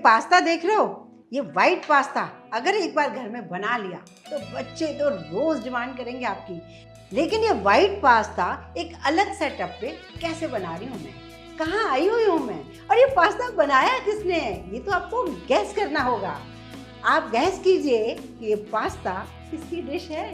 Pasta देख रहे हो, ये वाइट पास्ता अगर एक बार घर में बना लिया तो बच्चे तो रोज डिमांड करेंगे आपकी। लेकिन ये वाइट पास्ता एक अलग सेटअप पे कैसे बना रही हूँ मैं, कहाँ आई हुई हूँ मैं, और ये पास्ता बनाया किसने है, ये तो आपको गैस करना होगा। आप गैस कीजिए कि ये पास्ता किसकी डिश है।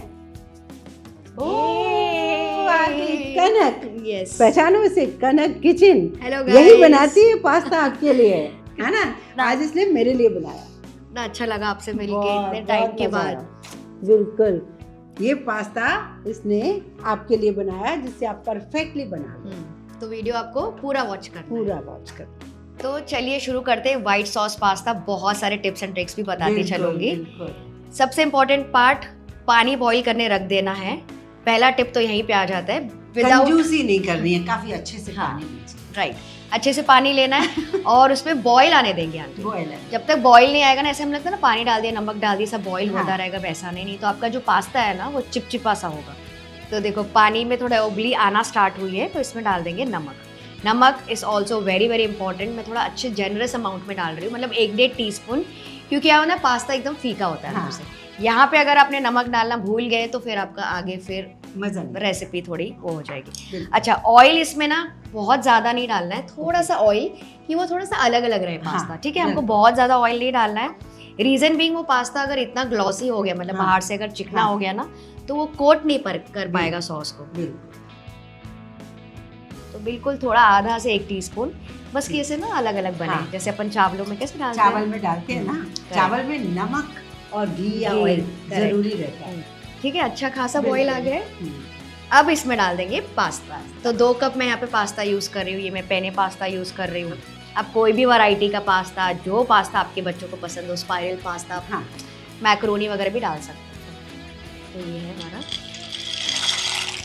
कनक, यस, पहचानो इसे, कनक किचन। हेलो यही बनाती है पास्ता आपके लिए, है ना। आज इसने मेरे लिए बनाया। ना अच्छा लगा आपसे मिलके बहुत, इतने टाइम बहुत के मजा बाद। आया। बिल्कुल, ये पास्ता इसने आपके लिए बनाया जिससे आप परफेक्टली बना लो। तो वीडियो आपको पूरा वॉच करना है। पूरा वॉच कर। तो चलिए शुरू करते हैं। व्हाइट सॉस पास्ता, बहुत सारे टिप्स एंड ट्रिक्स भी बताती चलूंगी। सबसे इम्पोर्टेंट पार्ट, पानी बॉईल करने रख देना है। पहला टिप तो यहीं पे आ जाता है, कंजूसी नहीं करनी है, काफी अच्छे से पानी लीजिए। राइट, अच्छे से पानी लेना है और उसमें बॉईल आने देंगे आंटी। बॉईल जब तक बॉईल नहीं आएगा ना, ऐसे हम लगता है ना पानी डाल दिया, नमक डाल दिया, सब बॉईल हाँ। होता रहेगा, वैसा नहीं तो आपका जो पास्ता है ना वो चिपचिपा सा होगा। तो देखो पानी में थोड़ा उबली आना स्टार्ट हुई है तो इसमें डाल देंगे नमक। नमक is also very very important. मैं थोड़ा अच्छे जेनरस अमाउंट में डाल रही हूँ, मतलब 1-1.5 टीस्पून, क्योंकि क्या हो ना पास्ता एकदम फीका होता है हमसे। यहाँ पे अगर आपने नमक डालना भूल गए तो फिर आपका आगे फिर मजा रेसिपी थोड़ी वो हो जाएगी। अच्छा, ऑयल इसमें ना बहुत ज़्यादा नहीं डालना है, थोड़ा सा ऑयल कि वो थोड़ा सा अलग अलग रहे पास्ता। ठीक है, हमको बहुत ज़्यादा ऑयल नहीं डालना है। रीज़न बीइंग वो पास्ता अगर इतना ग्लॉसी हो गया, मतलब बाहर से अगर चिकना हो गया ना, तो वो कोट नहीं कर पाएगा सॉस को। तो बिल्कुल थोड़ा आधा से 1 टीस्पून, बस कि ऐसे ना अलग अलग बने। जैसे अपन चावलों में कैसे डालते हैं, चावल में डालते हैं ना, चावल में नमक और घी या ऑयल जरूरी रहता है। ठीक है, अच्छा खासा बॉईल आ गया है। अब इसमें डाल देंगे पास्ता। तो 2 कप मैं यहाँ पे पास्ता यूज कर रही हूँ, ये मैं पेने पास्ता यूज कर रही हूँ। अब कोई भी वैरायटी का पास्ता, जो पास्ता आपके बच्चों को पसंद हो, स्पाइरल पास्ता, मैक्रोनी वगैरह भी डाल सकते हैं। तो ये है हमारा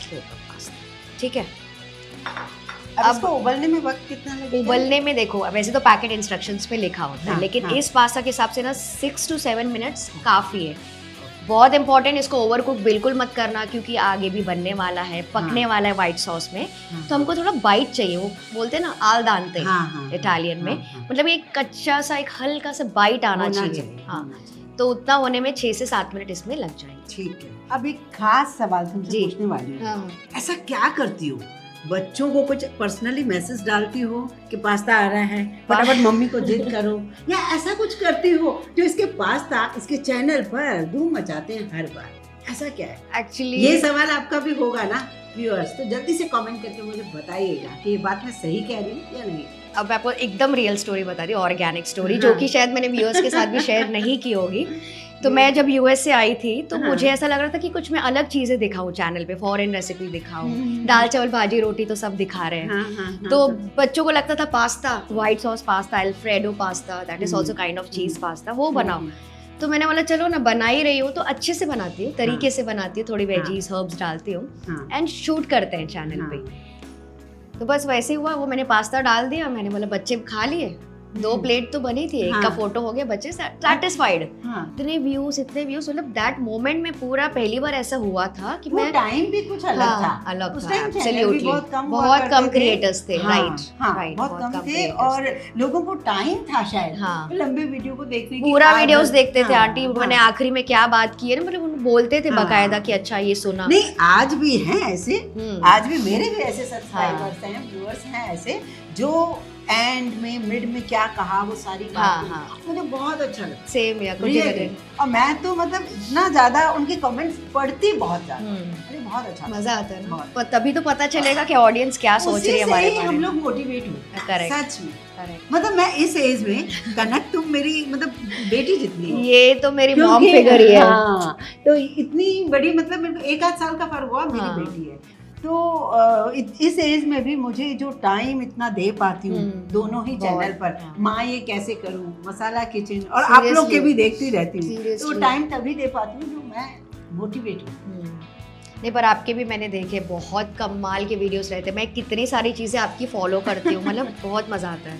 2 कप पास्ता। ठीक है, अब इसको उबलने में वक्त कितना लगेगा? उबलने में देखो, वैसे तो पैकेट इंस्ट्रक्शंस में लिखा होता है, लेकिन इस पास्ता के हिसाब से ना 6 to 7 मिनट्स काफ़ी है। बहुत इंपॉर्टेंट, इसको ओवर कुक बिल्कुल मत करना, क्योंकि आगे भी बनने वाला है, पकने वाला है व्हाइट सॉस में। तो हमको थोड़ा बाइट चाहिए, वो बोलते हैं ना आल दानते इटालियन में, मतलब एक कच्चा सा, एक हल्का सा बाइट आना चाहिए। हाँ, तो उतना होने में 6 से 7 मिनट इसमें लग जाएंगे। ठीक है। अब एक खास सवाल तुमसे पूछने वाली हूँ, ऐसा क्या करती हो, बच्चों को कुछ पर्सनली मैसेज डालती हो कि पास्ता आ रहा है, फटाफट मम्मी को जिद करो, या ऐसा कुछ करती हो जो इसके पास्ता इसके चैनल पर धूम मचाते हैं हर बार, ऐसा क्या है? एक्चुअली ये सवाल आपका भी होगा ना व्यूअर्स, तो जल्दी से कमेंट करके मुझे बताइएगा कि ये बात मैं सही कह रही हूँ या नहीं। अब मैं आपको एकदम रियल स्टोरी बता रही हूँ, ऑर्गेनिक स्टोरी, जो कि शायद मैंने व्यूअर्स के साथ भी शेयर नहीं की होगी। तो मैं जब यूएस से आई थी तो मुझे ऐसा लग रहा था कि कुछ मैं अलग चीजें दिखाऊं चैनल पे, फॉरेन रेसिपी दिखाऊं, दाल चावल भाजी रोटी तो सब दिखा रहे हैं। तो बच्चों को लगता था pasta, white sauce pasta, alfredo pasta, that is also kind of चीज पास्ता, वो बनाओ। तो मैंने बोला चलो ना, बना ही रही हूँ तो अच्छे से बनाती हूँ, तरीके से बनाती हूँ, थोड़ी वेजीज हर्ब्स डालती हूँ एंड शूट करते हैं चैनल पे। तो बस वैसे हुआ, वो मैंने पास्ता डाल दिया, मैंने बोला बच्चे खा लिए, 2 प्लेट तो बनी थी, एक का फोटो हो गया, बच्चे सैटिस्फाइड। इतने व्यूज, मतलब दैट मोमेंट में पूरा पहली बार ऐसा हुआ था कि मैं, टाइम भी कुछ अलग था, अलग उस था, टाइम एब्सोल्युटली बहुत कम क्रिएटर्स थे। राइट, बहुत कम थे और लोगों को टाइम था शायद लंबे वीडियो को देखने की, पूरा वीडियोस देखते थे आंटी। मैंने आखिरी में क्या बात की है ना, मतलब बोलते थे बकायदा कि अच्छा ये सुना। नहीं, आज भी हैं ऐसे, आज भी मेरे भी ऐसे सब्सक्राइबर्स हैं, व्यूअर्स हैं ऐसे, जो एंड में मिड में क्या कहा वो सारी बातें मुझे बहुत अच्छा लगा। सेम या और मैं तो मतलब इतना ज्यादा उनके कमेंट्स पढ़ती बहुत ज्यादा, मुझे बहुत अच्छा मजा आता है ना, तभी तो पता चलेगा कि ऑडियंस क्या सोच रही है हमारे बारे में। हम लोग मोटिवेट हुए, करेक्ट, सच में। मतलब मैं इस एज में, कनक तुम मेरी मतलब बेटी जितनी हो, ये तो मेरी मॉम फिगर ही है। तो इतनी बड़ी, मतलब मेरे को 1-8 साल का फर्क हुआ, मेरी बेटी है। तो इस एज में भी मुझे जो टाइम इतना दे पाती हूँ दोनों ही चैनल पर, माँ ये कैसे करूँ, मसाला किचन, और आप लोग के भी देखती रहती हूँ, तो टाइम तभी दे पाती हूँ जो मैं मोटिवेट हूँ। नहीं, पर आपके भी मैंने देखे, बहुत कमाल के वीडियोस रहते हैं, मैं कितनी सारी चीज़ें आपकी फॉलो करती हूँ, मतलब बहुत मज़ा आता है।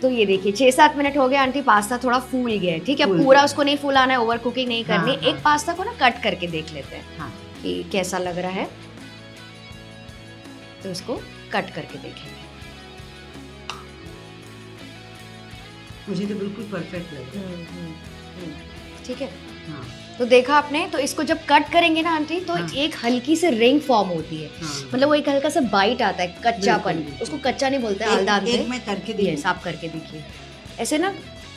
तो ये देखिए 6-7 मिनट हो गए आंटी, पास्ता थोड़ा फूल गया है। ठीक है, पूरा उसको नहीं फुलाना है, ओवर कुकिंग नहीं करनी। एक पास्ता को ना कट करके देख लेते हैं कि कैसा लग रहा है, तो इसको कट करके देखेंगे। मुझे तो बिल्कुल परफेक्ट लग रहा है। ठीक है। हाँ तो देखा आपने, तो इसको जब कट करेंगे ना आंटी तो हाँ। एक हल्की सी रिंग फॉर्म होती है, हाँ। मतलब वो एक हल्का सा बाइट आता है, कच्चापन। बिल्कुल, बिल्कुल। उसको कच्चा नहीं बोलते, एक- हल्दा एक मैं करके ये देखूं? आप करके देखिए, ऐसे ना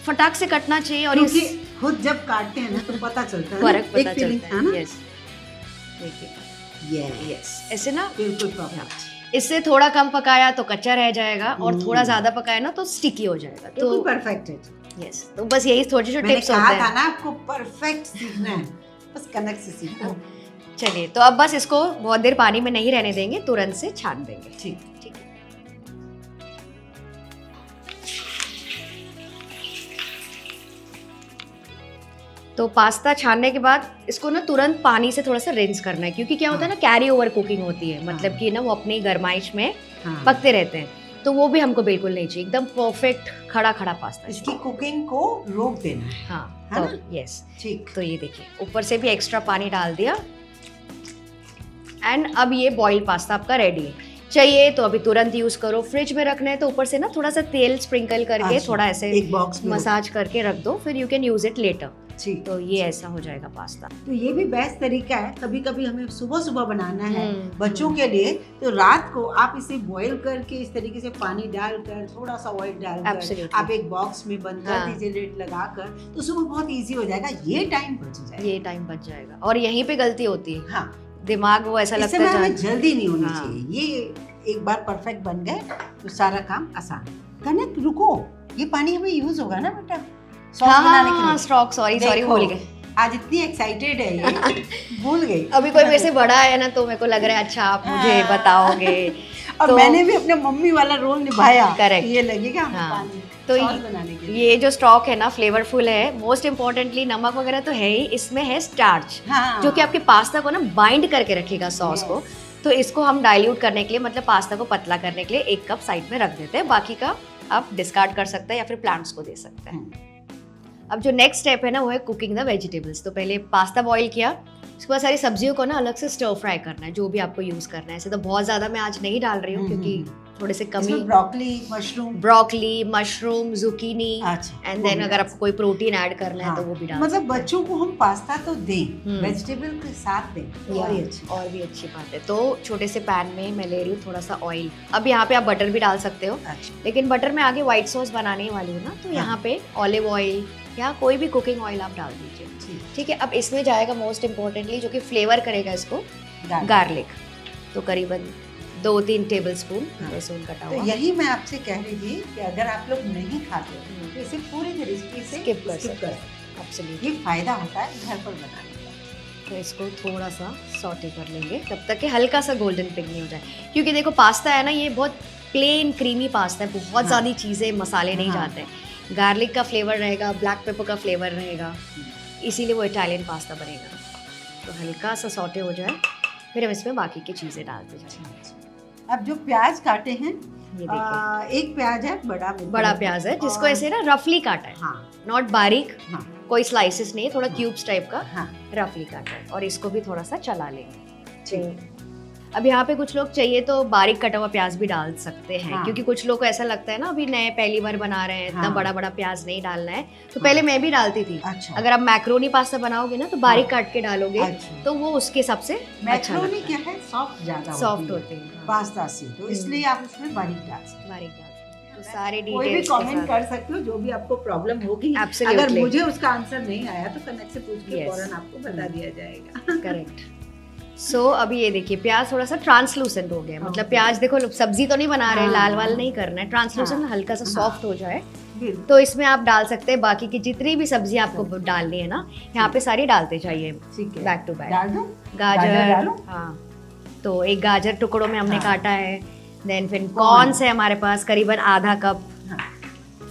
फटाक से कटना चाहिए और क्योंकि इस खुद जब काटते हैं ना तो पता चलता है फर्क ना, एक पता फीलिंग चलता है ना। है। यस, देखिए यस ऐसे ना, बिल्कुल परफेक्ट, इससे थोड़ा कम पकाया तो कच्चा रह जाएगा और थोड़ा हम्म। ज्यादा पकाया ना तो स्टिकी हो जाएगा। बिल्कुल तो परफेक्ट है। यस, तो बस यही छोटे छोटे मैंने टिप्स कहा होते था हैं। ना आपको परफेक्ट सीखना है, बस कनक से सीखो। चलिए, तो अब बस इसको बहुत देर पानी में नहीं रहने देंगे, तुरंत से छान देंगे। ठीक। ठीक है। तो पास्ता छानने के बाद इसको ना तुरंत पानी से थोड़ा सा रिंस करना है, क्योंकि क्या होता है ना, कैरी ओवर कुकिंग होती है, मतलब कि ना वो अपनी गरमाइश में हाँ। पकते रहते हैं, तो वो भी हमको बिल्कुल नहीं चाहिए। एकदम परफेक्ट खड़ा खड़ा पास्ता इसकी कुकिंग को रोक देना है। हाँ, है तो यस। ठीक। तो ये देखिए, ऊपर से भी एक्स्ट्रा पानी डाल दिया एंड अब ये बॉइल्ड पास्ता आपका रेडी है। चाहिए तो अभी तुरंत यूज करो, फ्रिज में रखना है तो ऊपर से ना थोड़ा सा तेल स्प्रिंकल करके अच्छा, थोड़ा ऐसे एक बॉक्स में मसाज करके रख दो, फिर you can use it later. ठीक। तो ये ऐसा हो जाएगा पास्ता। तो ये भी बेस्ट तरीका है, कभी कभी हमें सुबह सुबह बनाना है बच्चों हम्म। के लिए, तो रात को आप इसे बॉईल करके इस तरीके से पानी डालकर थोड़ा सा ऑयल डालकर Absolutely. आप एक बॉक्स में बंद कर हाँ। दीजिए, लिड लगाकर, तो सुबह बहुत इजी हो जाएगा, ये टाइम बच जाएगा। ये टाइम बच जाएगा, और यहीं पे गलती होती है, हाँ, दिमाग वो ऐसा इस लगता समय है हमें जल्दी नहीं होनी हाँ। चाहिए। ये एक बार परफेक्ट बन गए तो सारा काम आसान। कनक रुको, ये पानी हमें यूज होगा ना बेटा सॉस बनाने के लिए? स्टॉक, सॉरी देखो, भूल गए। आज इतनी एक्साइटेड है ये, भूल गई। अभी कोई मेरे से बड़ा है ना तो मेरे को लग रहा है अच्छा आप मुझे हाँ। बताओगे। और तो- मैंने भी अपने मम्मी वाला रोल निभाया। Correct. ये लगेगा हमें हाँ। पानी तो सॉस बनाने के लिए। ये जो स्टॉक है ना फ्लेवरफुल है, मोस्ट इम्पोर्टेंटली नमक वगैरह तो है ही, इसमें है स्टार्च, हाँ। जो कि आपके पास्ता को ना बाइंड करके रखेगा सॉस को। तो इसको हम डाइल्यूट करने के लिए, मतलब पास्ता को पतला करने के लिए 1 कप साइड में रख देते हैं, बाकी का आप डिस्कार्ड कर सकते हैं या फिर प्लांट्स को दे सकते हैं। अब जो नेक्स्ट स्टेप है ना वो है कुकिंग द वेजिटेबल्स। तो पहले पास्ता बॉईल किया, उसके बाद सारी सब्जियों को ना अलग से स्टर फ्राई करना है, जो भी आपको यूज करना है। ऐसे तो बहुत ज्यादा मैं आज नहीं डाल रही हूँ क्योंकि थोड़े से कमी। Broccoli, mushroom, broccoli, mushroom, zucchini, अच्छा, एंड देन अगर आपको कोई प्रोटीन ऐड करना है तो वो भी डाल मतलब सकते हैं। बच्चों को हम पास्ता तो दें, हम्म। वेजिटेबल के साथ दें, तो और ही अच्छी। और भी अच्छी बात है। तो छोटे से पैन में मैं ले रही हूँ थोड़ा सा ऑयल। अब यहाँ पे आप बटर भी डाल सकते हो, अच्छा, लेकिन बटर में आगे व्हाइट सॉस बनाने वाली हूँ ना, तो यहाँ पे ऑलिव ऑयल या कोई भी कुकिंग ऑयल आप डाल दीजिए। ठीक है। अब इसमें जाएगा मोस्ट इम्पोर्टेंटली जो कि फ्लेवर करेगा इसको, गार्लिक। तो करीबन 2-3 टेबलस्पून लहसुन कटा तो हुआ। यही मैं आपसे कह रही थी कि अगर आप लोग नहीं खाते तो इसे पूरी तरीके से स्किप कर skip सकते हैं। Absolutely. ये फायदा होता है घर पर बनाने का। तो इसको थोड़ा सा सॉटे कर लेंगे तब तक कि हल्का सा गोल्डन पिंक नहीं हो जाए, क्योंकि देखो पास्ता है ना, ये बहुत प्लेन क्रीमी पास्ता है, बहुत ज़्यादा चीज़ें मसाले नहीं जाते हैं। गार्लिक का फ्लेवर रहेगा, ब्लैक पेपर का फ्लेवर रहेगा, इसीलिए वो इटालियन पास्ता बनेगा। तो हल्का सा सॉटे हो जाए, फिर हम इसमें बाकी की चीज़ें डालते जाएंगे। अब जो प्याज काटे हैं, ये देखिए, एक प्याज है बड़ा प्याज है जिसको ऐसे ना रफली काटा है, हाँ, नॉट बारीक, हाँ, कोई स्लाइसेस नहीं है, थोड़ा क्यूब्स टाइप का हाँ, रफली काटा है, और इसको भी थोड़ा सा चला लेंगे। ठीक। अब यहाँ पे कुछ लोग चाहिए तो बारीक कटा हुआ प्याज भी डाल सकते हैं, हाँ। क्योंकि कुछ लोग को ऐसा लगता है ना अभी नए पहली बार बना रहे हैं, इतना हाँ। बड़ा बड़ा प्याज नहीं डालना है। तो पहले मैं भी डालती थी। अच्छा, अगर आप मैक्रोनी पास्ता बनाओगे ना तो बारीक काट के डालोगे, अच्छा। तो वो उसके हिसाब से अच्छा मैक्रोनी लगता क्या है, सॉफ्ट ज्यादा है, सॉफ्ट होते हैं पास्ता से, तो इसलिए आप उसमें बारीक डाल सकते हैं। बारीक डाल। तो सारे कोई भी डिटेल्स कमेंट कर सकते हो, जो भी आपको प्रॉब्लम होगी। Absolutely. अगर मुझे उसका आंसर नहीं आया तो कनेक्ट से पूछ के Yes. फौरन आपको बता दिया जाएगा। करेक्ट। सो अभी ये देखिए प्याज थोड़ा सा ट्रांसलूसेंट हो गया है, मतलब प्याज देखो सब्जी तो नहीं बना रहे, हाँ। लाल वाल नहीं करना है, ट्रांसलूसेंट हाँ। हल्का सा हाँ। सॉफ्ट हो जाए बिल्कुल। तो इसमें आप डाल सकते हैं बाकी की जितनी भी सब्जी आपको डालनी है ना, यहाँ पे सारी डालते जाइए ठीक है, बैक टू बैक। डाल दो। गाजर डालो। हाँ, तो एक गाजर टुकड़ों में हमने हाँ। काटा है। देन फिर कॉर्न्स है हमारे पास करीबन आधा कप। हाँ।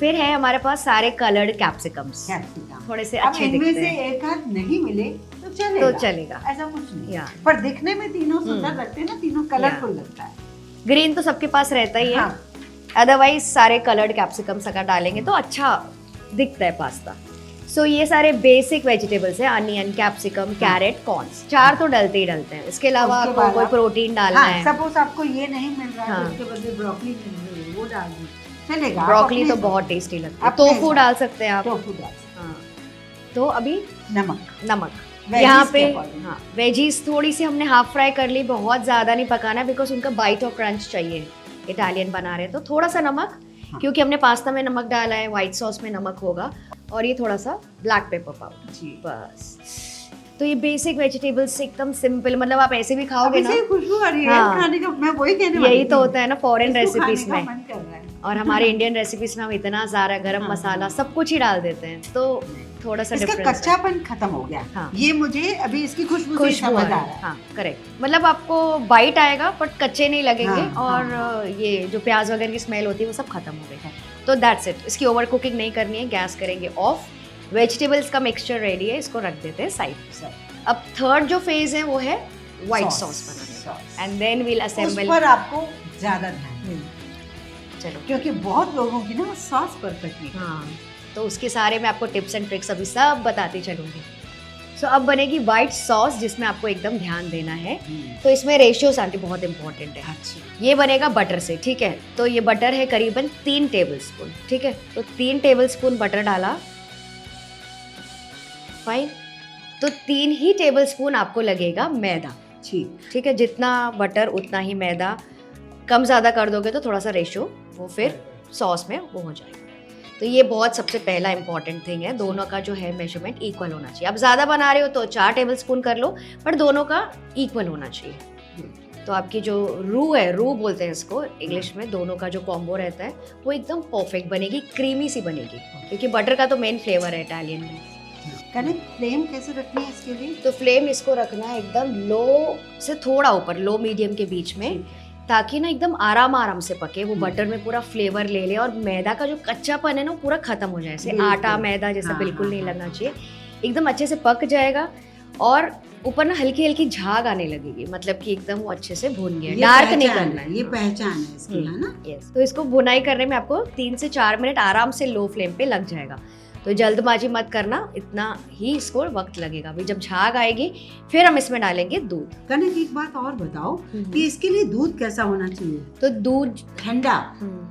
फिर है हमारे पास सारे कलर्ड कैप्सिकम्स, कैप्सिकम। थोड़े से अब अच्छे इनमें दिखते से हैं एक आध नहीं मिले तो चलेगा, तो चलेगा। ऐसा कुछ नहीं या। पर दिखने में तीनों सुंदर लगते हैं ना, तीनों कलरफुल लगता है। ग्रीन तो सबके पास रहता ही है, हाँ। अदरवाइज सारे कलर्ड कैप्सिकम्स अगर डालेंगे तो अच्छा दिखता है पास्ता। सो ये सारे बेसिक वेजिटेबल्स है, अनियन, कैप्सिकम, कैरेट, कॉर्न्स, 4 तो डलते ही डलते हैं। इसके अलावा उसके आपको बाद कोई आप- प्रोटीन डालना हाँ, है, सपोज आपको ये नहीं मिल रहा है हाँ। तो उसके बदले ब्रोकली मिल रही है, वो डाल दीजिए। चलेगा। ब्रोकली तो बहुत टेस्टी लगता है, टोफू डाल सकते हैं आप। टोफू डाल सकते हाँ, तो अभी नमक यहाँ पे। हाँ, वेजीज थोड़ी सी हमने हाफ फ्राई कर ली, बहुत ज़्यादा नहीं पकाना बिकॉज उनका बाइट और क्रंच चाहिए, इटालियन बना रहे हैं तो थोड़ा सा नमक, क्योंकि हमने पास्ता में नमक डाला है, व्हाइट सॉस में नमक होगा, और ये थोड़ा सा ब्लैक पेपर पाउडर, बस। तो ये बेसिक वेजिटेबल्स एकदम सिंपल, मतलब आप ऐसे भी खाओगे ना, खुशबू आ रही है हाँ, खाने का, मैं वही कहने वाली यही तो थी। होता है ना फॉरेन इसको रेसिपीज खाने में, का मन कर रहा है। और हमारे इंडियन रेसिपीज में हम इतना सारा गरम हाँ, मसाला सब कुछ ही डाल देते हैं, तो थोड़ा सा इसका डिफरेंस कच्चापन खत्म हो गया। हाँ, ये मुझे अभी इसकी खुशबू से समझ आ रहा है। हाँ करेक्ट, मतलब आपको बाइट आएगा बट कच्चे नहीं लगेंगे, हाँ, और ये जो प्याज वगैरह की स्मेल होती है वो सब खत्म हो गई है। तो दैट्स इट, इसकी ओवर कुकिंग नहीं करनी है, गैस करेंगे ऑफ। वेजिटेबल्स का मिक्सचर रेडी है, इसको रख देते हैं साइड। अब थर्ड जो फेज है वो है व्हाइट सॉस बनाने, एंड देन वील असेंबल। उस पर आपको ज्यादा ध्यान, चलो, क्योंकि बहुत लोगों की ना सॉस परफेक्ट नहीं। हाँ, तो उसके सारे मैं आपको टिप्स एंड ट्रिक्स अभी सब बताती चलूंगी। सो अब बनेगी व्हाइट सॉस, जिसमें आपको एकदम ध्यान देना है। तो इसमें रेशियो आंटी बहुत इंपॉर्टेंट है। अच्छा। ये बनेगा बटर से, ठीक है, तो ये बटर है करीबन 3 टेबलस्पून, ठीक है, तो 3 टेबलस्पून बटर डाला, फाइन। तो 3 ही टेबलस्पून आपको लगेगा मैदा, ठीक है, जितना बटर उतना ही मैदा, कम ज़्यादा कर दोगे तो थोड़ा सा रेशियो वो फिर सॉस में वो हो जाएगा। तो ये बहुत सबसे पहला इंपॉर्टेंट थिंग है, दोनों का जो है मेजरमेंट इक्वल होना चाहिए। अब ज़्यादा बना रहे हो तो 4 टेबलस्पून कर लो, पर दोनों का इक्वल होना चाहिए। तो आपकी जो रू है, रू बोलते हैं इसको इंग्लिश में, दोनों का जो कॉम्बो रहता है वो एकदम परफेक्ट बनेगी, क्रीमी सी बनेगी, क्योंकि बटर का तो मेन फ्लेवर है इटालियन में। फ्लेम कैसे रखनी है इसके लिए? तो फ्लेम इसको रखना है एकदम लो से थोड़ा ऊपर, लो मीडियम के बीच में, ताकि ना एकदम आराम से पके, वो बटर में पूरा फ्लेवर ले ले, और मैदा का जो कच्चापन है ना पूरा खत्म हो जाए, जैसे आटा मैदा जैसा बिल्कुल नहीं लगना चाहिए, एकदम अच्छे से पक जाएगा। और ऊपर ना हल्की हल्की झाग आने लगेगी, मतलब कि एकदम वो अच्छे से भून गया, डार्क नहीं करना है, ये पहचान है इसकी, है ना? यस। तो इसको भुनाई करने में आपको 3 से 4 मिनट आराम से लो फ्लेम पे लग जाएगा, तो जल्दबाजी मत करना, इतना ही इसको वक्त लगेगा। अभी जब झाग आएगी फिर हम इसमें डालेंगे दूध। कनक, एक बात और बताओ कि इसके लिए दूध कैसा होना चाहिए? तो दूध ठंडा,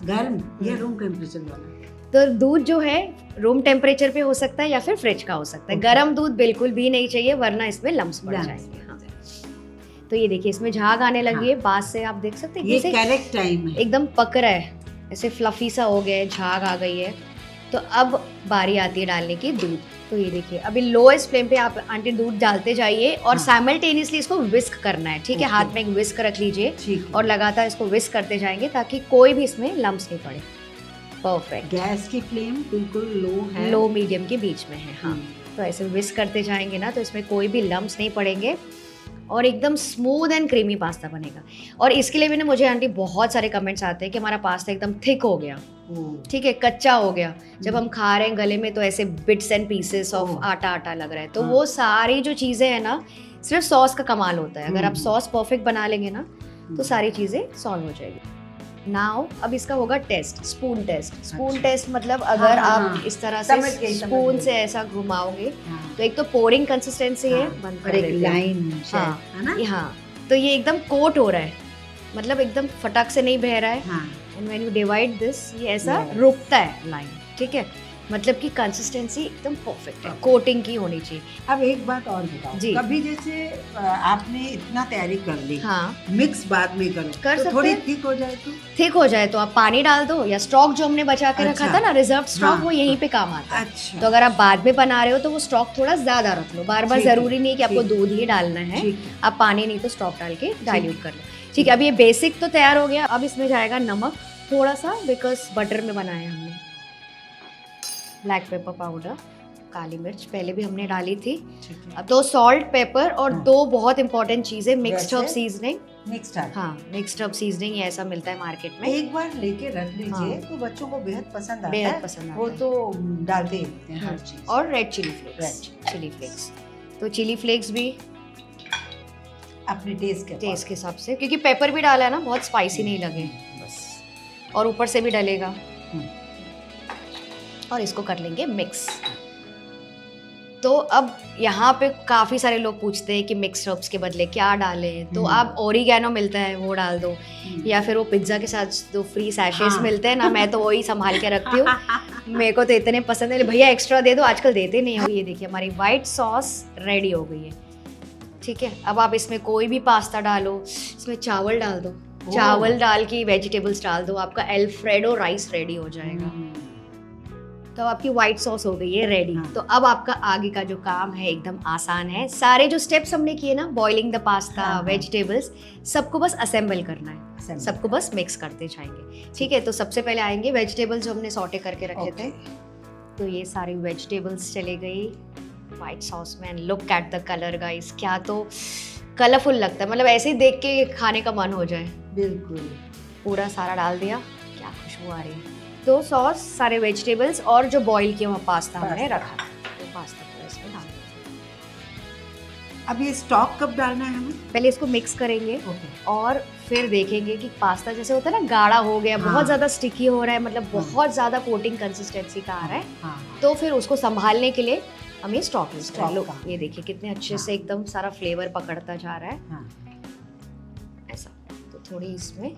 गर्म या रूम टेम्परेचर वाला? तो दूध जो है रूम टेम्परेचर पे हो सकता है या फिर फ्रिज का हो सकता है। गर्म दूध बिल्कुल भी नहीं चाहिए, वरना इसमें लम्स पड़ जाएंगे। हाँ। तो ये देखिए इसमें झाग आने लगी है, पास से आप देख सकते हैं, ये करेक्ट टाइम है, एकदम पक रहा है, ऐसे फ्लफी सा हो गया है, झाग आ गई है। तो अब बारी आती है डालने की दूध। तो ये देखिए अभी लोएस्ट फ्लेम पे आप आंटी दूध डालते जाइए, और साइमल्टेनियसली इसको विस्क करना है, ठीक है, हाथ में एक विस्क रख लीजिए और लगातार इसको विस्क करते जाएंगे ताकि कोई भी इसमें लम्स नहीं पड़े। परफेक्ट। गैस की फ्लेम बिल्कुल लो है, लो मीडियम के बीच में है। हाँ, तो ऐसे विस्क करते जाएंगे ना तो इसमें कोई भी लम्स नहीं पड़ेंगे, और एकदम स्मूथ एंड क्रीमी पास्ता बनेगा। और इसके लिए भी ना मुझे आंटी बहुत सारे कमेंट्स आते हैं कि हमारा पास्ता एकदम थिक हो गया, ठीक है, कच्चा हो गया, जब हम खा रहे हैं गले में तो ऐसे बिट्स एंड पीसेस ऑफ आटा आटा लग रहा है। तो वो सारी जो चीज़ें हैं ना, सिर्फ सॉस का कमाल होता है। अगर आप सॉस परफेक्ट बना लेंगे ना तो सारी चीज़ें सॉल्व हो जाएगी। नाउ अब इसका होगा taste, spoon taste. Spoon taste मतलब अगर आप इस तरह से स्पून से ऐसा घुमाओगे तो एक तो पोरिंग कंसिस्टेंसी है, और एक लाइन, हाँ, तो ये एकदम कोट हो रहा है, मतलब एकदम फटाक से नहीं बह रहा है। And when you divide this, ये ऐसा रुकता है लाइन, ठीक है, मतलब कि कंसिस्टेंसी एकदम परफेक्ट है, कोटिंग की होनी चाहिए। अब एक बात और बताओ जी, कभी जैसे आपने इतना तैयारी कर ली, मिक्स बाद में करो, कर तो थोड़ी थिक हो जाए, तो थिक हो जाए तो आप पानी डाल दो, या स्टॉक जो हमने बचा के रखा था ना, रिजर्व स्टॉक, वो यहीं पे काम आता है। तो अगर आप बाद में बना रहे हो तो वो स्टॉक थोड़ा ज्यादा रख लो, बार बार जरूरी नहीं है कि आपको दूध ही डालना है, आप पानी नहीं तो स्टॉक डाल के डाइल्यूट कर लो। ठीक है, अब ये बेसिक तो तैयार हो गया। अब इसमें जाएगा नमक थोड़ा सा, बिकॉज बटर में बनाया हमने, ब्लैक पेपर पाउडर, काली मिर्च पहले भी हमने डाली थी। अब 2 सॉल्ट पेपर और 2 बहुत इंपॉर्टेंट चीजें, mixed herb seasoning. Mixed herb seasoning, ये ऐसा मिलता है मार्केट में, एक बार लेके रख लीजिए, तो बच्चों को बेहद पसंद आता है, वो तो डालते हैं हर चीज। और रेड चिली फ्लेक्स, तो चिली फ्लेक्स भी अपने टेस्ट के हिसाब से, क्योंकि पेपर भी डाला है ना, बहुत स्पाइसी नहीं लगे बस, और ऊपर से भी डलेगा। और इसको कर लेंगे मिक्स। तो तो अब यहाँ पे काफ़ी सारे लोग पूछते हैं कि मिक्स हर्ब्स के बदले क्या डालें, तो आप ओरिगैनो मिलता है वो डाल दो, या फिर वो पिज्ज़ा के साथ जो फ्री सैशेस हाँ। मिलते हैं ना, मैं तो वही संभाल के रखती हूँ। मेरे को तो इतने पसंद है, भैया एक्स्ट्रा दे दो, आजकल देते नहीं हो। ये देखिए हमारी वाइट सॉस रेडी हो गई है। ठीक है, अब आप इसमें कोई भी पास्ता डालो, इसमें चावल डाल दो, चावल डाल के वेजिटेबल्स डाल दो, आपका अल्फ्रेडो राइस रेडी हो जाएगा। तो आपकी व्हाइट सॉस हो गई है रेडी। हाँ। तो अब आपका आगे का जो काम है एकदम आसान है। सारे जो स्टेप्स हमने किए ना, बॉइलिंग द पास्ता, हाँ। वेजिटेबल्स, सबको बस असेंबल करना है, Assemble सबको बस मिक्स करते जाएंगे। ठीक है, तो सबसे पहले आएंगे वेजिटेबल्स जो हमने सॉटे करके रखे थे। तो ये सारी वेजिटेबल्स चले गई व्हाइट सॉस में। Look at the colour guys, क्या तो कलरफुल लगता है, मतलब ऐसे ही देख के खाने का मन हो जाए। बिल्कुल पूरा सारा डाल दिया, क्या खुशबू आ रही है। तो सॉस, सारे वेजिटेबल्स और जो बॉईल किया हुआ पास्ता हमने रखा, तो पास्ता को इसमें डाल दिया। अब ये स्टॉक कब डालना है हमें? पहले इसको मिक्स करेंगे और फिर देखेंगे कि पास्ता जैसे होता है ना गाढ़ा हो गया, हाँ। बहुत ज़्यादा स्टिकी हो रहा है, मतलब बहुत ज़्यादा कोटिंग कंसिस्टेंसी का आ रहा है, हाँ। तो फिर उसको संभालने के लिए हम ये स्टॉक यूज करें। लो का। ये देखिए कितने अच्छे हाँ। से एकदम सारा फ्लेवर पकड़ता जा रहा है। हाँ। ऐसा, तो थोड़ी इसमें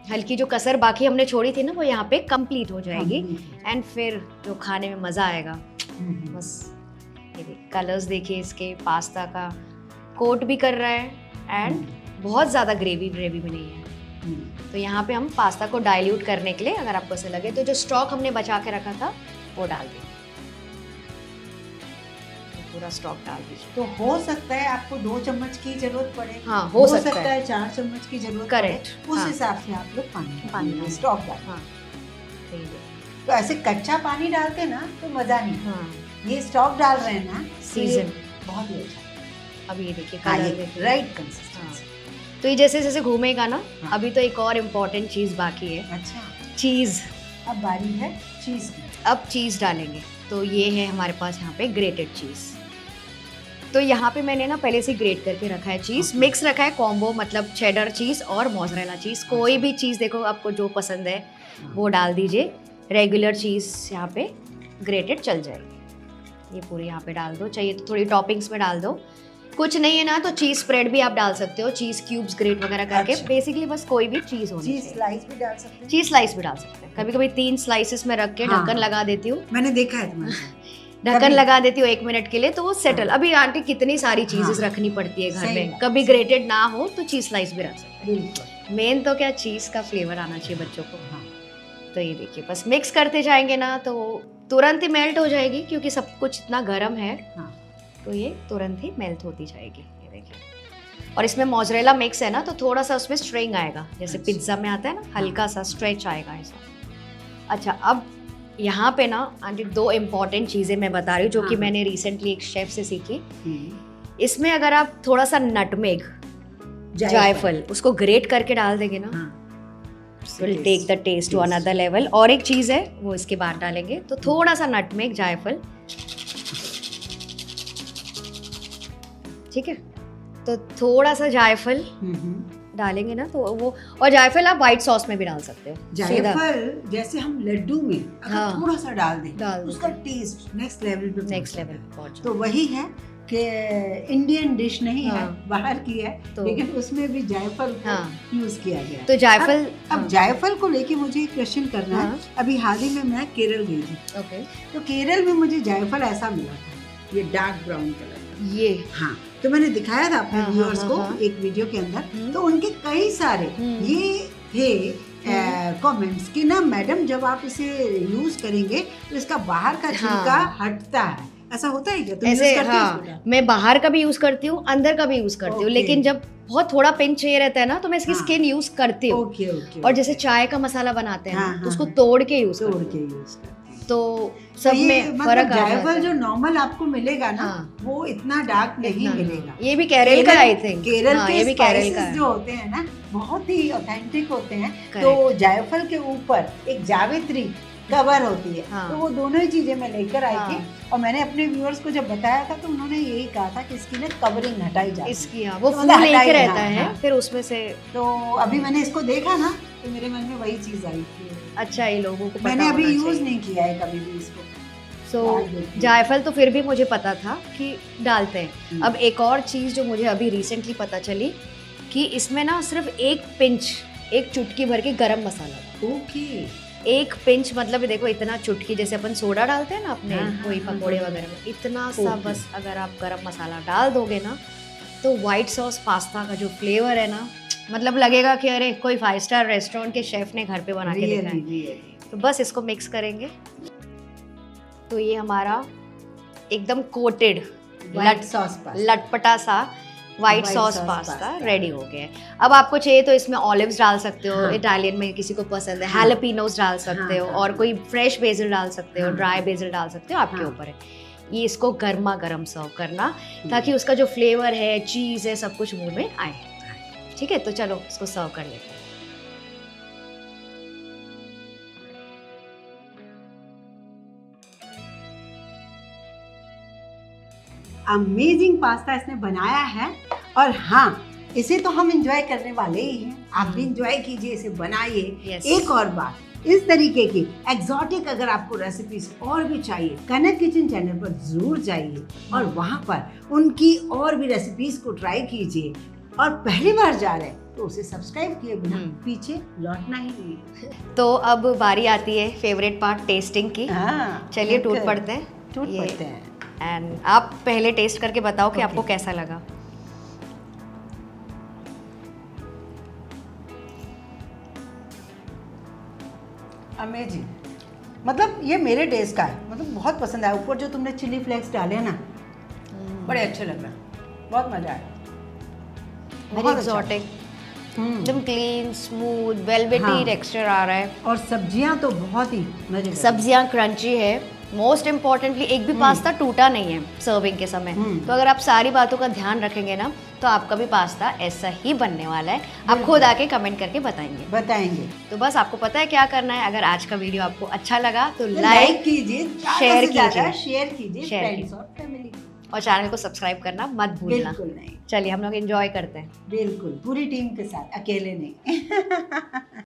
हल्की जो कसर बाकी हमने छोड़ी थी ना, वो यहाँ पे कंप्लीट हो जाएगी। एंड फिर जो खाने में मज़ा आएगा, बस ये देखिए कलर्स देखिए इसके, पास्ता का कोट भी कर रहा है एंड बहुत ज़्यादा ग्रेवी भी नहीं है। तो यहाँ पे हम पास्ता को डाइल्यूट करने के लिए, अगर आपको ऐसे लगे तो जो स्टॉक हमने बचा के रखा था वो डाल दें, पूरा स्टॉक डाल दीजिए। तो हो सकता है आपको 2 चम्मच की जरूरत पड़े, हाँ हो सकता है 4 चम्मच की जरूरत करेक्ट, पड़े, उस हिसाब से आप लोग पानी डालें। स्टॉक डालें। हाँ तो ऐसे कच्चा पानी डालते ना तो मजा नहीं। हाँ ये स्टॉक डाल रहे हैं ना, सीजन बहुत ही अच्छा। अब ये देखिए कलर देखिए, राइट कंसिस्टेंसी। तो ये जैसे जैसे घूमेगा ना, हाँ। अभी तो एक और इम्पोर्टेंट चीज़ बाकी है, अच्छा, चीज़। अब बारी है चीज की। अब चीज़ डालेंगे, तो ये है हमारे पास यहाँ पे ग्रेटेड चीज़। तो यहाँ पे मैंने ना पहले से ग्रेट करके रखा है चीज़, मिक्स रखा है कॉम्बो, मतलब चेडर चीज़ और मोज़रेला चीज़। कोई भी चीज़ देखो आपको जो पसंद है वो डाल दीजिए। रेगुलर चीज़ यहाँ पे ग्रेटेड चल जाएगी। ये पूरी यहाँ पे डाल दो, चाहिए तो थोड़ी टॉपिंग्स में डाल दो, कुछ नहीं है ना तो चीज़ स्प्रेड भी आप डाल सकते हो, चीज़ क्यूब्स ग्रेट वगैरह करके। अच्छा। बेसिकली बस कोई भी चीज़ होनी चीज चाहिए। स्लाइस भी डाल सकते हैं। चीज़ स्लाइस भी डाल सकते हैं, कभी कभी 3 स्लाइसेस में रख के हाँ। ढक्कन लगा देती हूँ, मैंने देखा है तुम्हारे साथ। ढक्कन कभी- लगा देती हूँ 1 मिनट के लिए, तो वो सेटल। हाँ। अभी आंटी कितनी सारी चीजेस हाँ। रखनी पड़ती है घर सही में, बात। कभी ग्रेटेड ना हो तो चीज स्लाइस भी रख सकते बिल्कुल। हैं। मेन तो क्या चीज का फ्लेवर आना चाहिए बच्चों को। हाँ। तो ये देखिए बस मिक्स करते जाएंगे ना तो तुरंत ही मेल्ट हो जाएगी, क्योंकि सब कुछ इतना गर्म है। हाँ। तो ये तुरंत ही मेल्ट होती जाएगी। ये देखिए, और इसमें मोज़रेला मिक्स है ना, तो थोड़ा सा उसमें स्ट्रिंग आएगा, जैसे अच्छा। पिज्ज़ा में आता है ना, हल्का सा स्ट्रेच आएगा ऐसा। अच्छा, अब यहाँ पे ना आंटी 2 इम्पॉर्टेंट चीज़ें मैं बता रही हूँ, जो कि हाँ। मैंने रिसेंटली एक शेफ से सीखी। इसमें अगर आप थोड़ा सा नटमेग, जायफल, उसको ग्रेट करके डाल देंगे ना, will take the taste to another level. और एक चीज़ है वो इसके बाद डालेंगे, तो थोड़ा सा नटमेग, जायफल, ठीक है, तो थोड़ा सा जायफल डालेंगे ना तो वो, और जायफल आप व्हाइट सॉस में भी डाल सकते हो। जायफल जैसे हम लड्डू में अगर हाँ। थोड़ा सा डाल डाल दें, देते उसका हैं। टेस्ट नेक्स्ट लेवल पे नेक्स्ट पहुंच लेवल जाता है। पहुंच तो वही है कि इंडियन डिश नहीं है, हाँ। बाहर की है, तो- लेकिन उसमें भी जायफल को हाँ। यूज किया गया है। तो जायफल, अब जायफल को लेके मुझे एक क्वेश्चन करना हाँ। है। अभी हाल ही में मैं केरल गई थी, ओके, तो केरल में मुझे जायफल ऐसा मिला था, ये डार्क ब्राउन कलर। ये हाँ, तो मैंने दिखाया था अपने हाँ, व्यूअर्स हाँ, को हाँ। एक वीडियो के अंदर, हम्म। तो उनके कई सारे ये थे कमेंट्स कि ना मैडम जब आप इसे यूज करेंगे तो इसका बाहर का छिलका हटता है, ऐसा होता है क्या? तुम ऐसे, यूज करते हो हाँ, उसको? मैं बाहर का भी यूज करती हूँ, अंदर का भी यूज करती हूँ, ओके। लेकिन जब बहुत थोड़ा पिंच चाहिए रहता है ना तो मैं इसकी हाँ। स्किन यूज करती हूँ। Okay okay. और जैसे चाय का मसाला बनाते हैं हाँ, ना, हाँ, तो उसको हाँ। तोड़ के यूज तोड़ करती के हूँ, यूज करते हैं। तो तो सब ये में मतलब फर्क आ जाता जायफल है। जो नॉर्मल आपको मिलेगा ना, हाँ। वो इतना डार्क नहीं इतना मिलेगा। ये भी केरल का, आई थिंक केरल हाँ, के ये भी केरल का स्पाइसेस है। जो होते हैं ना, बहुत ही ऑथेंटिक होते हैं। Correct. तो जायफल के ऊपर एक जावित्री कवर होती है, हाँ। तो वो दोनों ही चीजें मैं लेकर आई थी। हाँ। और मैंने अपने व्यूअर्स को जब बताया था तो उन्होंने यही कहा था कि इसकी ना कवरिंग हटाई जाए। इसकी, हाँ, वो तो फूल मतलब लेके हटाई, रहता हाँ, है, हाँ। फिर उसमें से। तो अभी मैंने इसको देखा ना तो मेरे मन में वही चीज आई थी। अच्छा, ये लोगों को पता मैंने अभी होना यूज चाहिए। नहीं किया है कभी भी इसको। सो डाल देती हूँ। जायफल तो फिर भी मुझे पता था कि डालते हैं। हम्म। अब एक और चीज़ जो मुझे अभी रिसेंटली पता चली कि इसमें ना सिर्फ एक पिंच, एक चुटकी भर के गरम मसाला, ओके। एक पिंच मतलब देखो इतना चुटकी, जैसे अपन सोडा डालते हैं ना अपने हाँ, कोई हाँ, पकोड़े हाँ, वगैरह में, इतना सा ओके। बस अगर आप गरम मसाला डाल दोगे ना, तो वाइट सॉस पास्ता का जो फ्लेवर है ना, मतलब लगेगा कि अरे कोई 5 स्टार रेस्टोरेंट के शेफ ने घर पे बना के दिखाया है। रियली। तो बस इसको मिक्स करेंगे, तो ये हमारा एकदम कोटेड व्हाइट सॉस पास्ता। लटपटा सा white White sauce sauce pasta pasta। Ready हो गया है। अब आपको चाहिए तो इसमें ऑलिव्स डाल सकते हो, हाँ। इटालियन में किसी को पसंद है हाँ। हैलोपिनोस डाल सकते हाँ, हो, हाँ, और हाँ। कोई फ्रेश बेसिल डाल सकते हो, हाँ। ड्राई बेसिल डाल सकते हो, आपके हाँ। ऊपर है। ये इसको गर्मा गर्म सर्व करना, ताकि उसका जो फ्लेवर है, चीज़ है, सब कुछ मुंह में आए। ठीक है, तो चलो इसको सर्व कर लेते हैं। अमेजिंग पास्ता इसने बनाया है, और हाँ, इसे तो हम एंजॉय करने वाले ही हैं। आप भी एंजॉय कीजिए, इसे बनाइए। Yes. एक और बात, इस तरीके की एग्जॉटिक अगर आपको रेसिपीज और भी चाहिए, कनक किचन चैनल पर जरूर जाइए और वहाँ पर उनकी और भी रेसिपीज को ट्राई कीजिए। और पहली बार जा रहे हैं तो उसे सब्सक्राइब किए बिना पीछे लौटना ही नहीं। तो अब बारी आती है फेवरेट पार्ट, टेस्टिंग की। हाँ, चलिए टूट पड़ते हैं। टूट ये- पड़ते हैं। एंड आप पहले टेस्ट करके बताओ कि Okay. आपको कैसा लगा। अमेजिंग, मतलब ये मेरे टेस्ट का है, मतलब बहुत पसंद आया। ऊपर जो तुमने चिली फ्लेक्स डाले हैं ना, बड़े अच्छे लग रहे हैं, बहुत मजा आया। वेरी बहुत अच्छा। एक्सोटिक, हम्म। एकदम क्लीन, स्मूथ, वेलवेटी हाँ। टेक्सचर आ रहा है। और सब्जियां तो बहुत ही मजे। सब्जियां क्रंची है। मोस्ट इम्पॉर्टेंटली एक भी पास्ता टूटा नहीं है सर्विंग के समय। तो अगर आप सारी बातों का ध्यान रखेंगे ना, तो आपका भी पास्ता ऐसा ही बनने वाला है। आप खुद आके कमेंट करके बताएंगे। तो बस आपको पता है क्या करना है। अगर आज का वीडियो आपको अच्छा लगा तो लाइक कीजिए, शेयर शेयर शेयर कीजिए शेयर फ्रेंड्स और फैमिली। और चैनल को सब्सक्राइब करना मत भूलना। बिल्कुल नहीं, चलिए हम लोग एंजॉय करते हैं। बिल्कुल पूरी टीम के साथ, अकेले नहीं।